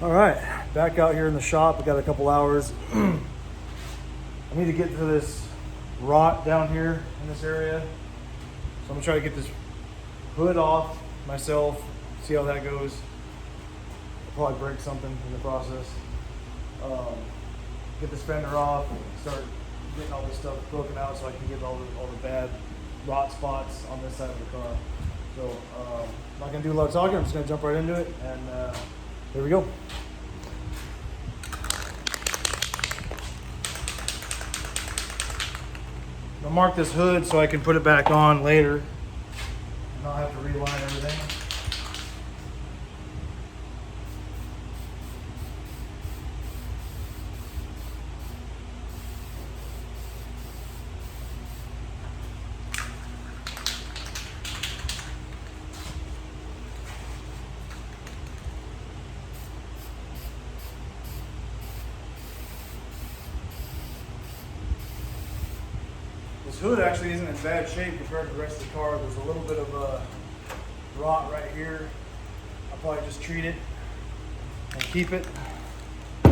All right, back out here in the shop. We got a couple hours. I need to get to this rot down here in this area. So I'm gonna try to get this hood off myself, see how that goes. I'll probably break something in the process. Get this fender off, start getting all this stuff broken out so I can get all the bad rot spots on this side of the car. So I'm not gonna do a lot of talking, I'm just gonna jump right into it, and here we go. I'll mark this hood so I can put it back on later and not have to reline everything. This hood actually isn't in bad shape compared to the rest of the car. There's a little bit of rot right here. I'll probably just treat it and keep it. I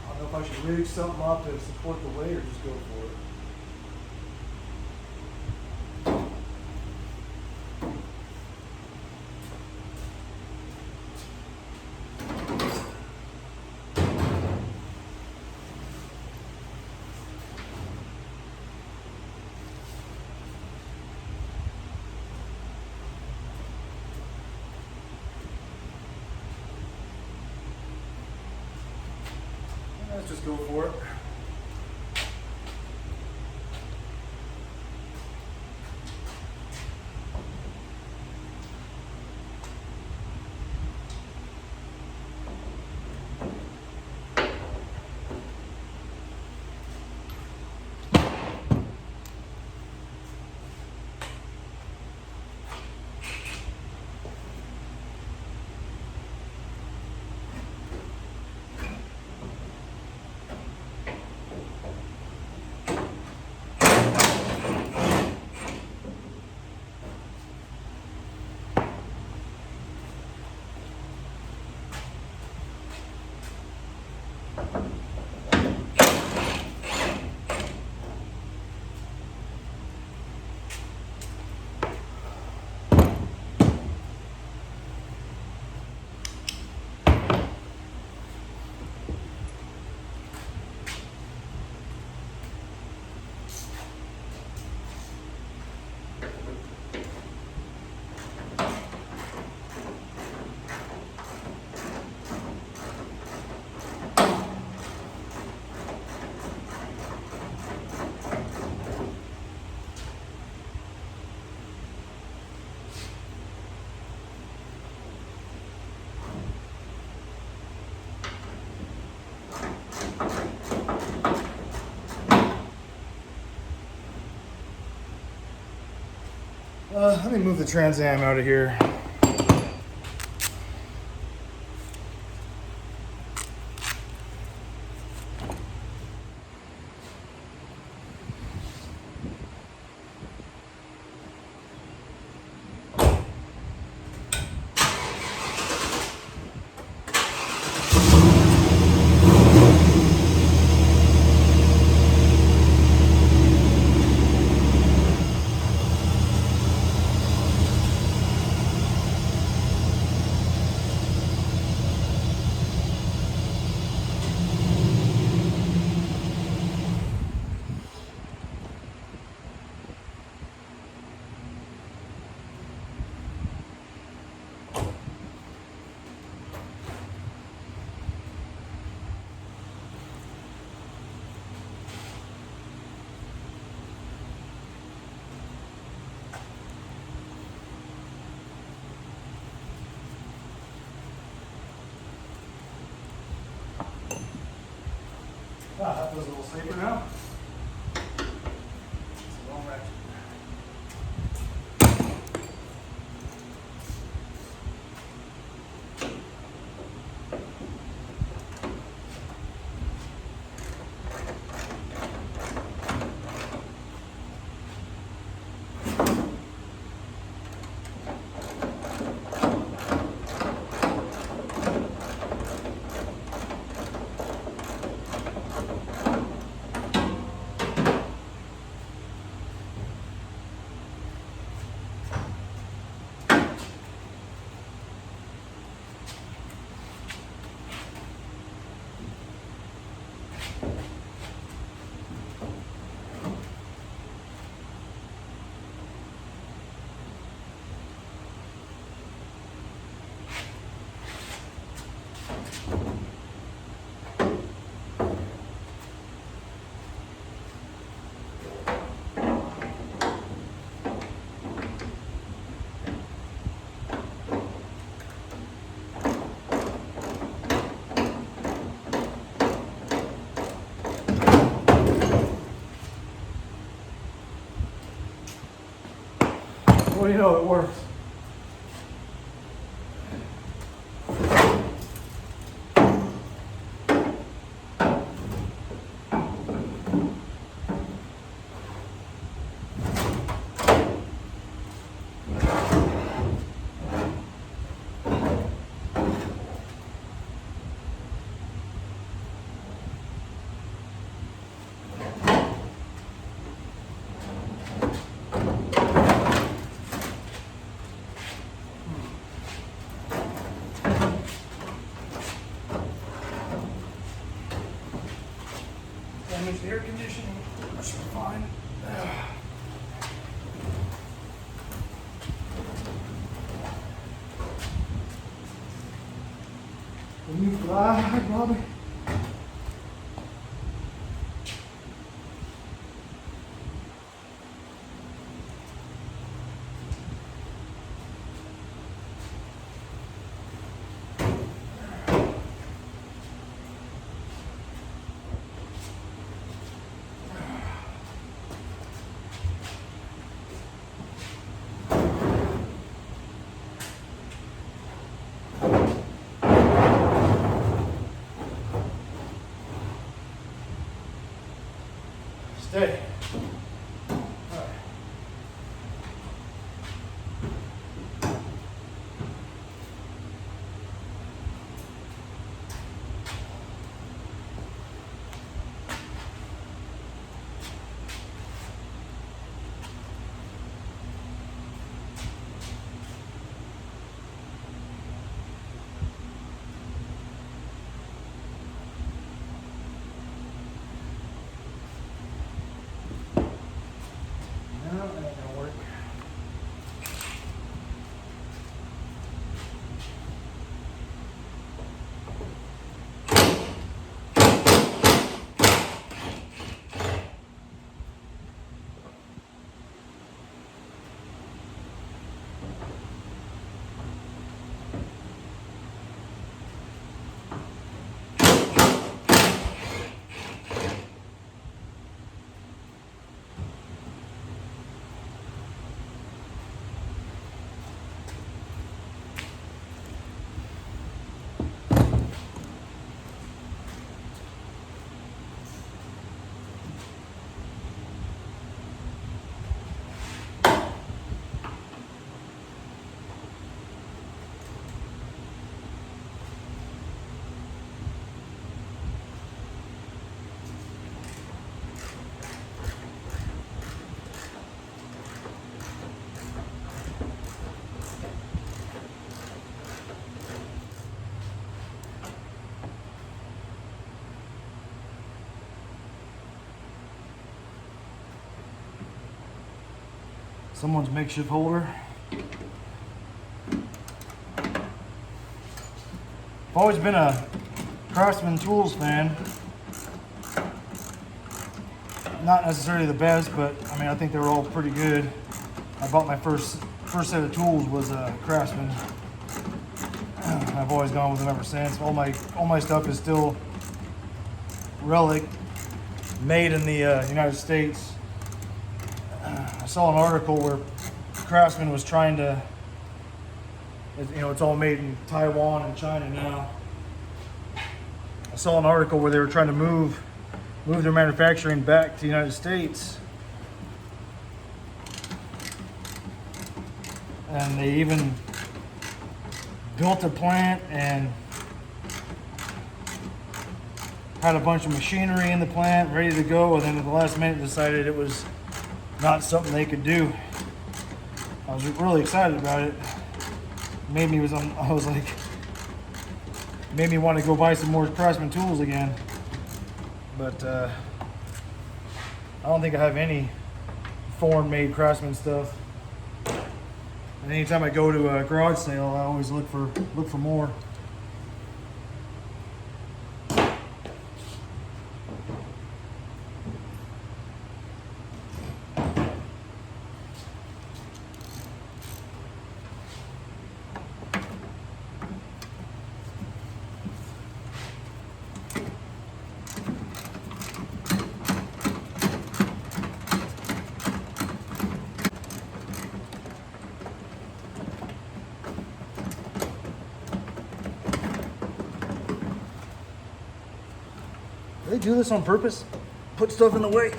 don't know if I should rig something up to support the weight or just go for it. Let's just go for it. Let me move the Trans Am out of here. That feels a little safer now. It's a long ratchet. Well, you know, it works. Damage the air conditioning. That should be fine. Can you fly, Bobby? Stay. All right. No, that ain't gonna work. Someone's makeshift holder. I've always been a Craftsman Tools fan. Not necessarily the best, but I mean, I think they were all pretty good. I bought my first set of tools was a Craftsman. I've always gone with them ever since. All my stuff is still Relic, made in the United States. I saw an article where Craftsman was trying to, you know, it's all made in Taiwan and China now. I saw an article where they were trying to move their manufacturing back to the United States. And they even built a plant and had a bunch of machinery in the plant ready to go, and then at the last minute decided it was not something they could do. I was really excited about it. Made me want to go buy some more Craftsman tools again. But I don't think I have any foreign-made Craftsman stuff. And anytime I go to a garage sale, I always look for more. they do this on purpose? Put stuff in the way?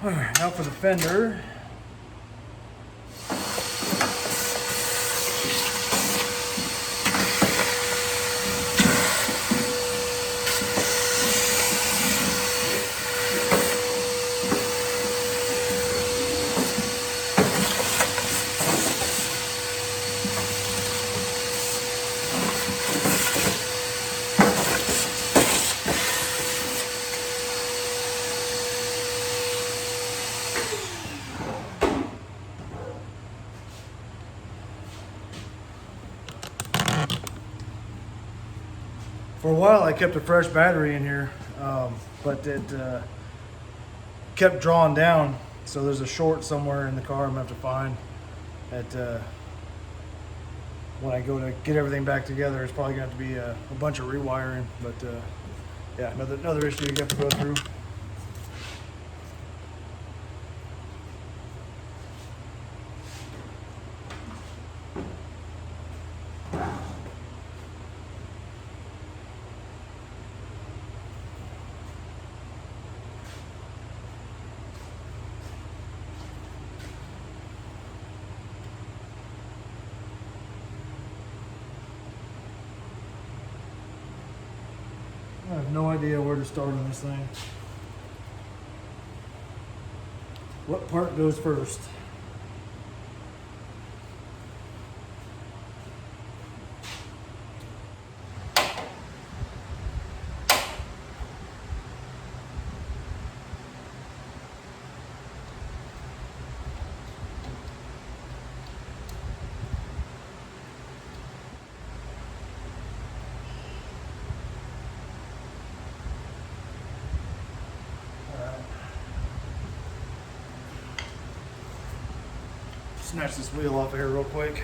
All right, now for the fender. For a while, I kept a fresh battery in here, but it kept drawing down. So there's a short somewhere in the car I'm gonna have to find. When I go to get everything back together, it's probably gonna have to be a bunch of rewiring. But yeah, another issue you have to go through. I have no idea where to start on this thing. What part goes first? Snatch this wheel off of here real quick.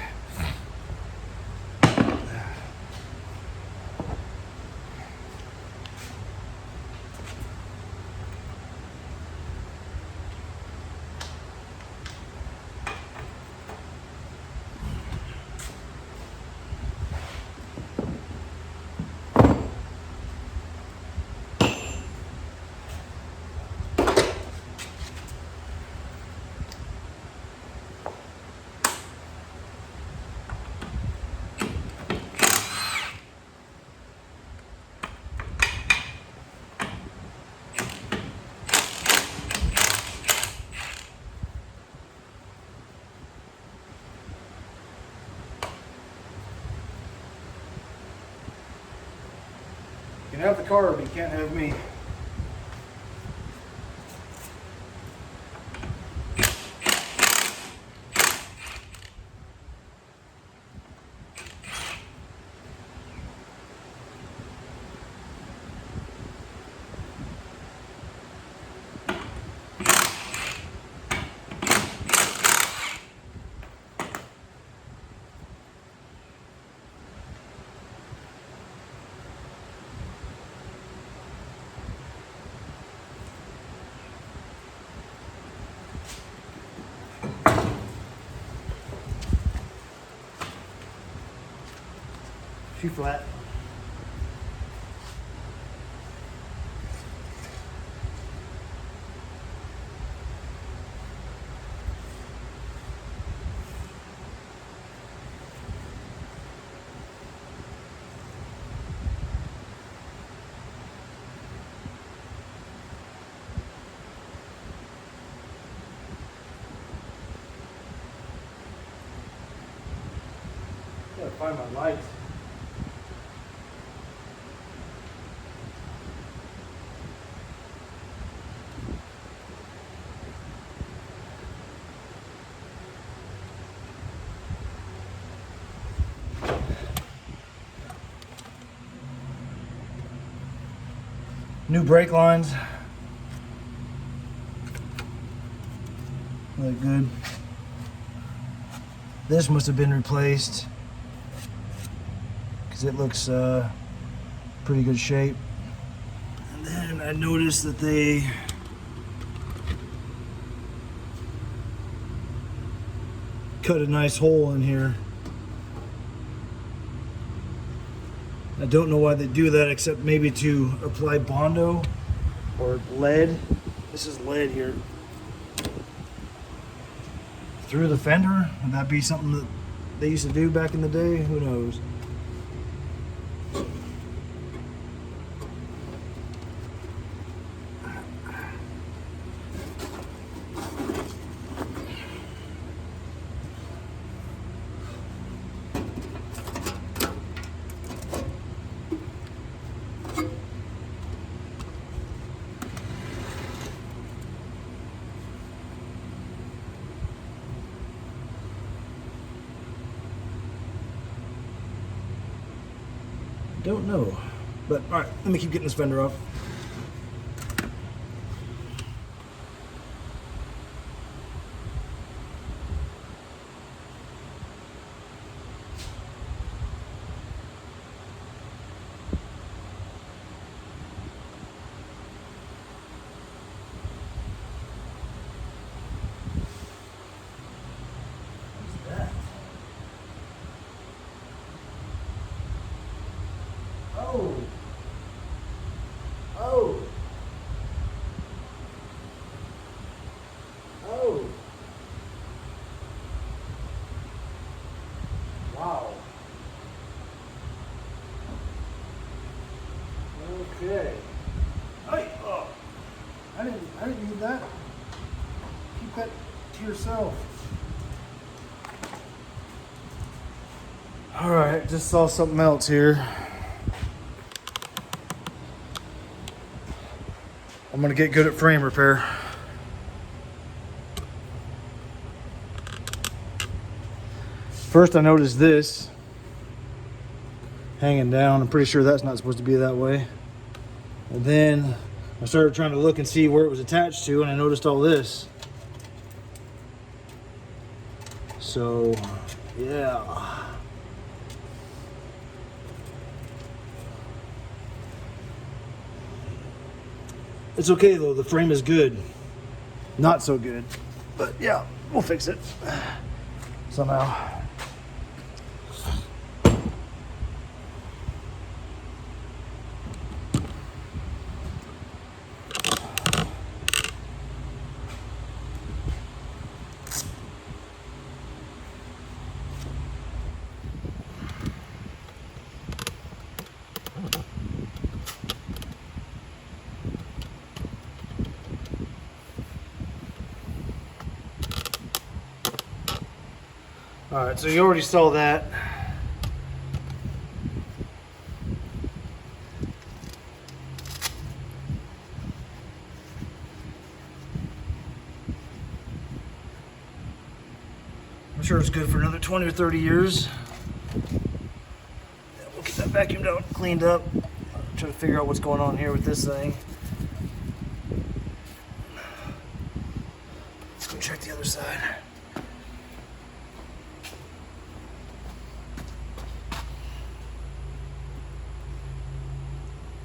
You can have the car, but you can't have me. Too flat. Gotta find my lights. New brake lines. Look good. This must have been replaced because it looks pretty good shape. And then I noticed that they cut a nice hole in here. I don't know why they do that, except maybe to apply Bondo or lead. This is lead here. Through the fender? Would that be something that they used to do back in the day? Who knows? Don't know, but all right, let me keep getting this fender off. Oh. Oh. Oh. Wow. Okay. Hey, oh. I didn't need that. Keep that to yourself. All right, just saw something else here. I'm gonna get good at frame repair. First I noticed this hanging down. I'm pretty sure that's not supposed to be that way. And then I started trying to look and see where it was attached to, and I noticed all this. So, yeah. It's okay though, the frame is good. Not so good, but yeah, we'll fix it somehow. All right, so you already saw that. I'm sure it's good for another 20 or 30 years. We'll get that vacuumed out, cleaned up. Try to figure out what's going on here with this thing. Let's go check the other side.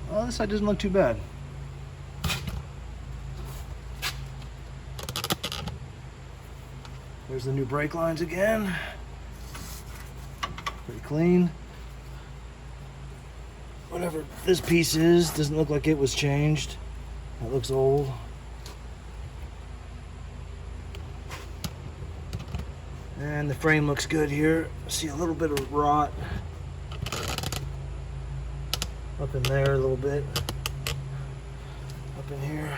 Well, this side doesn't look too bad. There's the new brake lines again. Pretty clean. Whatever this piece is, doesn't look like it was changed. That looks old. And the frame looks good here. I see a little bit of rot up in there a little bit. Up in here.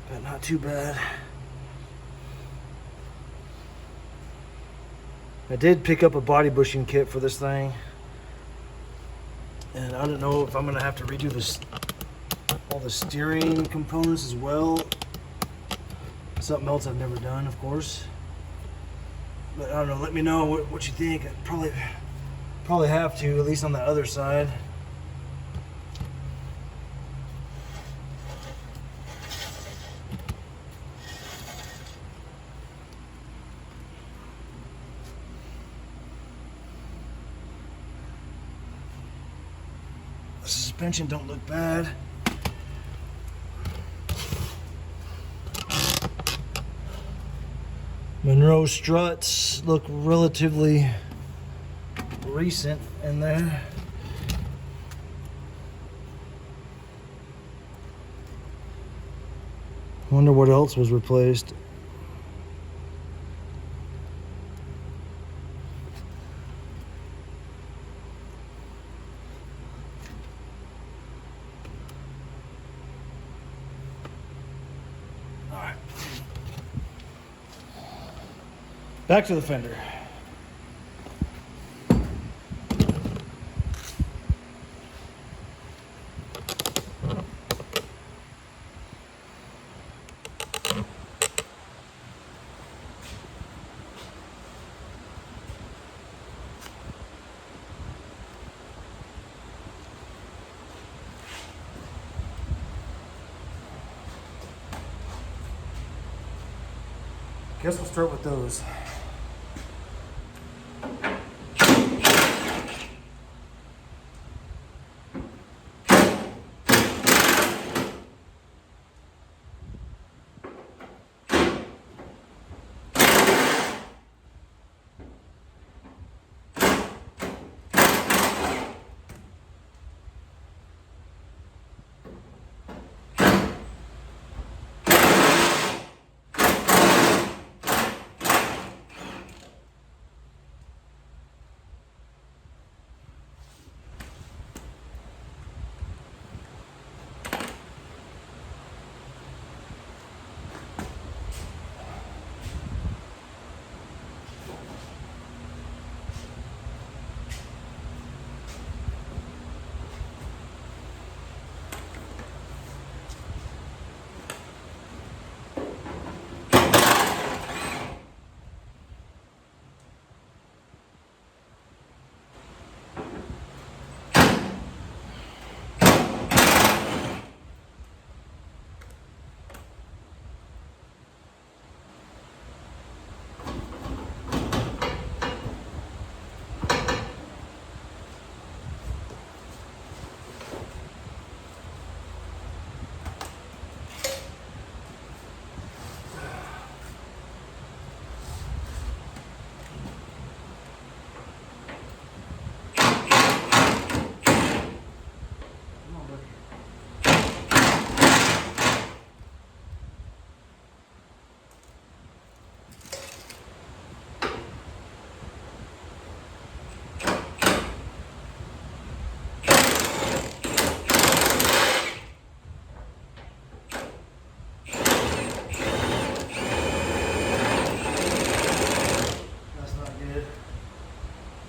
But not too bad. I did pick up a body bushing kit for this thing. And I don't know if I'm gonna have to redo this, all the steering components as well. Something else I've never done, of course. But I don't know, let me know what you think. I'd probably have to, at least on the other side. suspension don't look bad. Monroe struts look relatively recent in there. Wonder what else was replaced. All right. Back to the fender. Guess we'll start with those.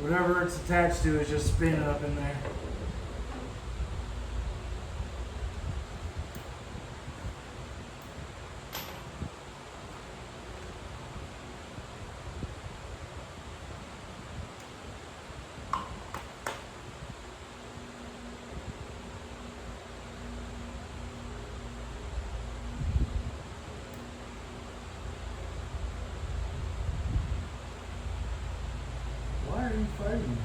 Whatever it's attached to is just spinning up in there. Why are you fighting me?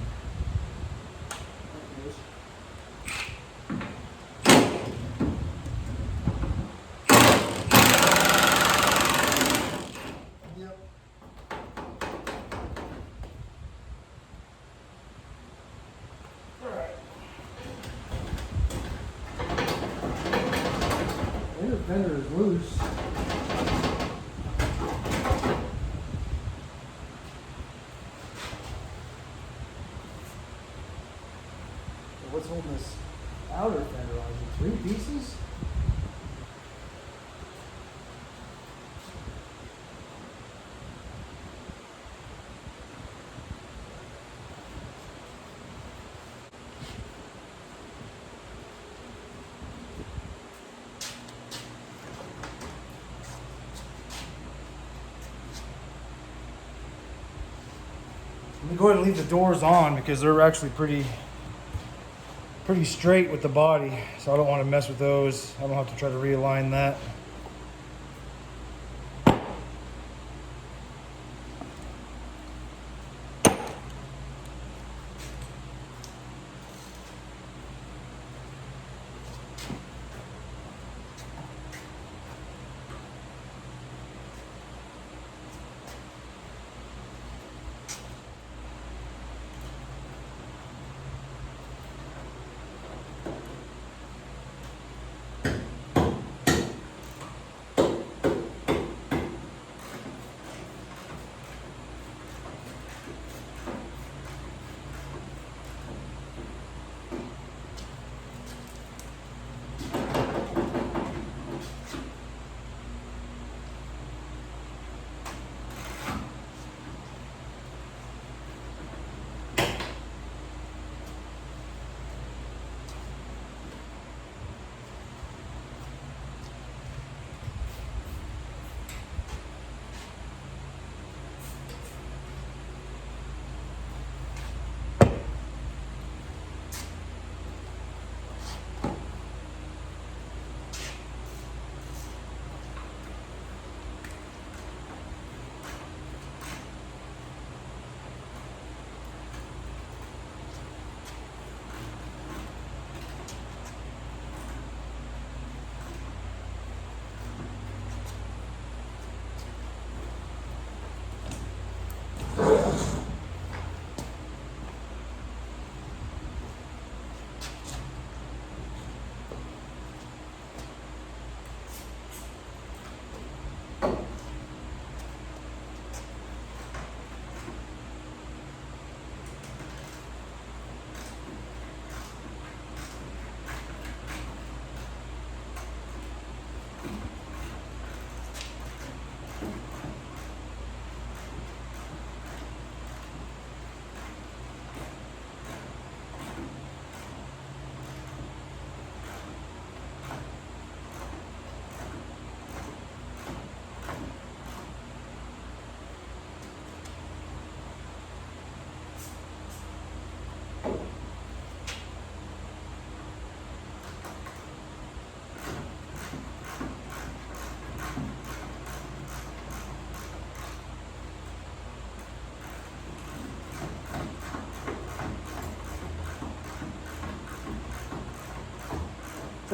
Yep. Alright. I think the fender is loose. What's holding this outer fender on? Is it 3 pieces? Let me go ahead and leave the doors on because they're actually pretty straight with the body, so I don't want to mess with those. I don't have to try to realign that.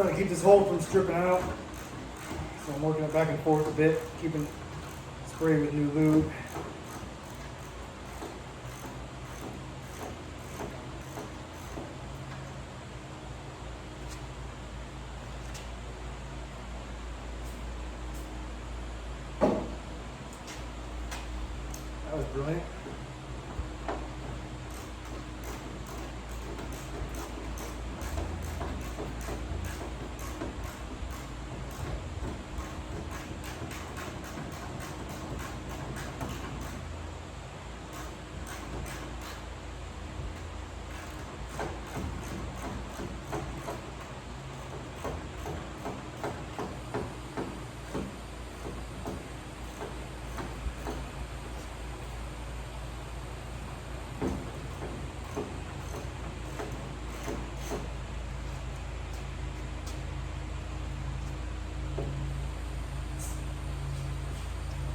trying to keep this hole from stripping out. So I'm working it back and forth a bit, keeping spray with new lube. That was brilliant.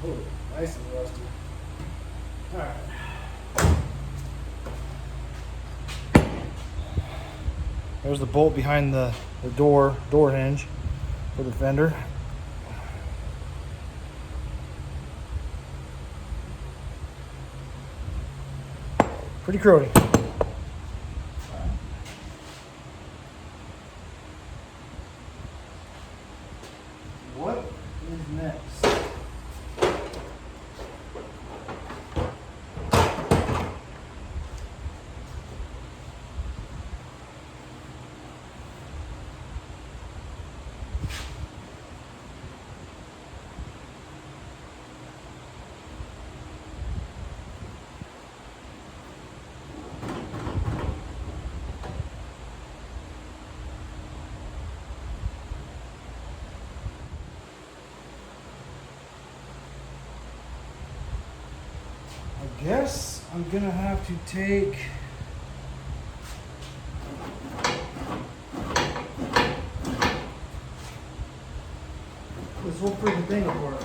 Oh, nice and rusty. All right. There's the bolt behind the door hinge for the fender. Pretty cruddy. What is next? I guess I'm gonna have to take this whole freaking thing apart.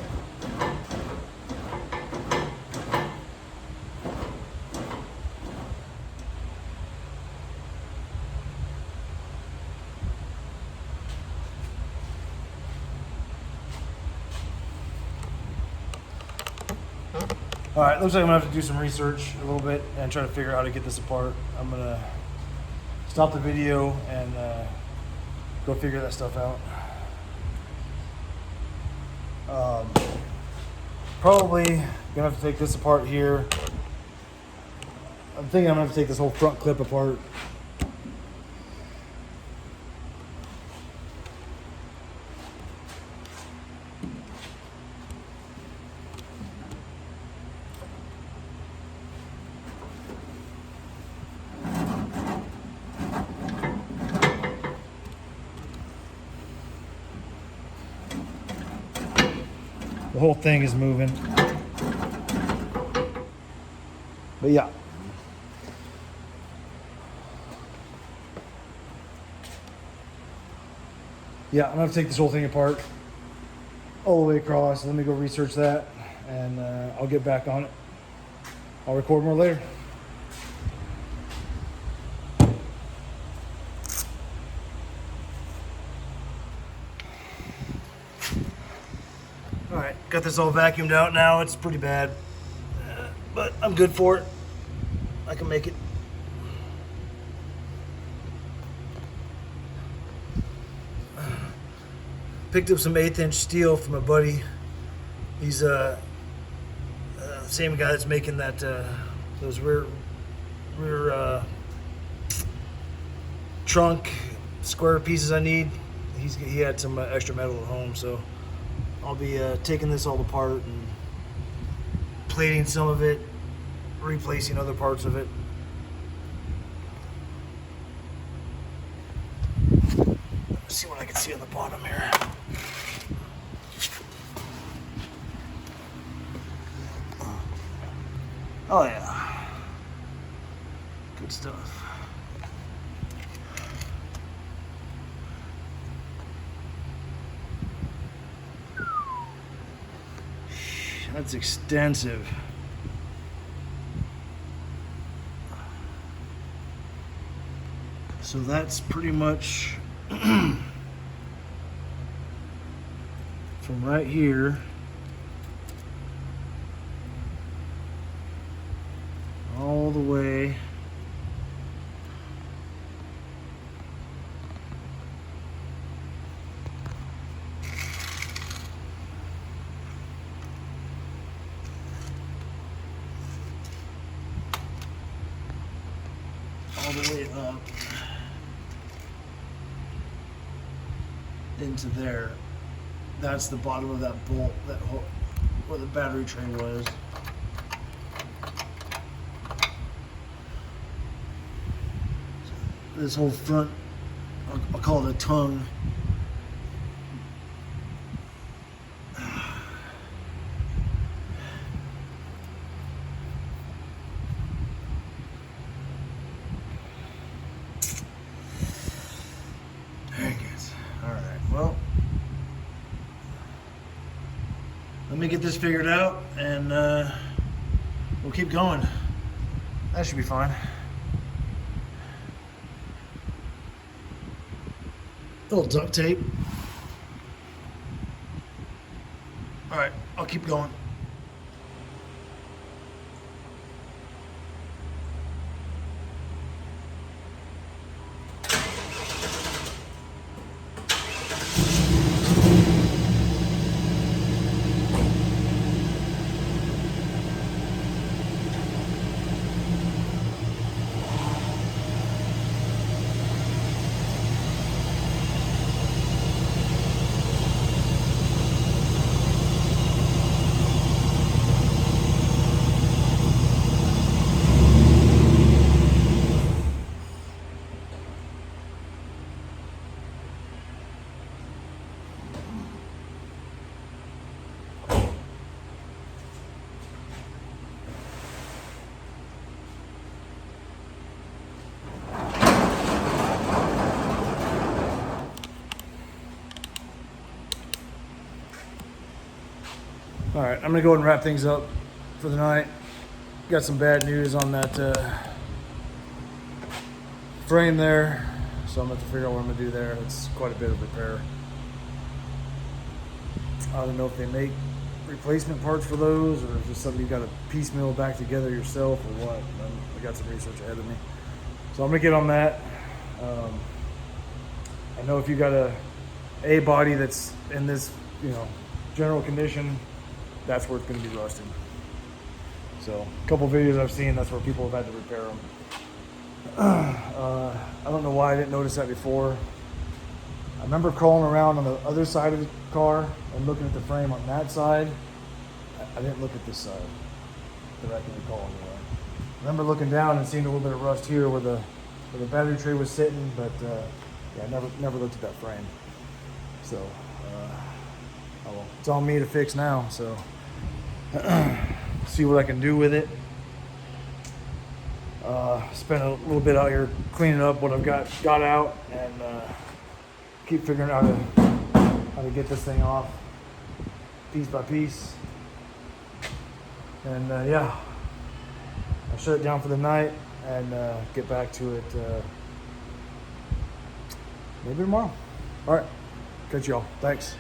All right, looks like I'm gonna have to do some research a little bit and try to figure out how to get this apart. I'm gonna stop the video and go figure that stuff out. Probably gonna have to take this apart here. I'm thinking I'm gonna have to take this whole front clip apart. The whole thing is moving. But yeah. Yeah, I'm gonna have to take this whole thing apart all the way across. Let me go research that and I'll get back on it. I'll record more later. All right, got this all vacuumed out now. It's pretty bad, but I'm good for it. I can make it. Picked up some 1/8" steel from a buddy. He's the same guy that's making that those rear trunk square pieces I need. He had some extra metal at home, so I'll be taking this all apart and plating some of it, replacing other parts of it. Let's see what I can see on the bottom here. Oh yeah, good stuff. That's extensive. So that's pretty much from right here all the way up into there. That's the bottom of that bolt, that hole where the battery tray was. This whole front, I'll call it a tongue. Dang it. All right, well, let me get this figured out and we'll keep going. That should be fine. Little duct tape. All right, I'll keep going. All right, I'm gonna go ahead and wrap things up for the night. Got some bad news on that frame there, so I'm gonna have to figure out what I'm gonna do there. It's quite a bit of repair. I don't know if they make replacement parts for those, or if it's something you got to piecemeal back together yourself, or what. I got some research ahead of me, so I'm gonna get on that. I know if you got a body that's in this, general condition, that's where it's going to be rusted. So a couple videos I've seen, that's where people have had to repair them. I don't know why I didn't notice that before. I remember crawling around on the other side of the car and looking at the frame on that side. I didn't look at this side that I can recall anyway. I remember looking down and seeing a little bit of rust here where the battery tray was sitting, but yeah, I never looked at that frame. So oh well, it's on me to fix now. So see what I can do with it. Spent a little bit out here cleaning up what I've got out, and keep figuring out how to get this thing off piece by piece. And yeah, I'll shut it down for the night and get back to it maybe tomorrow. All right, catch y'all. Thanks.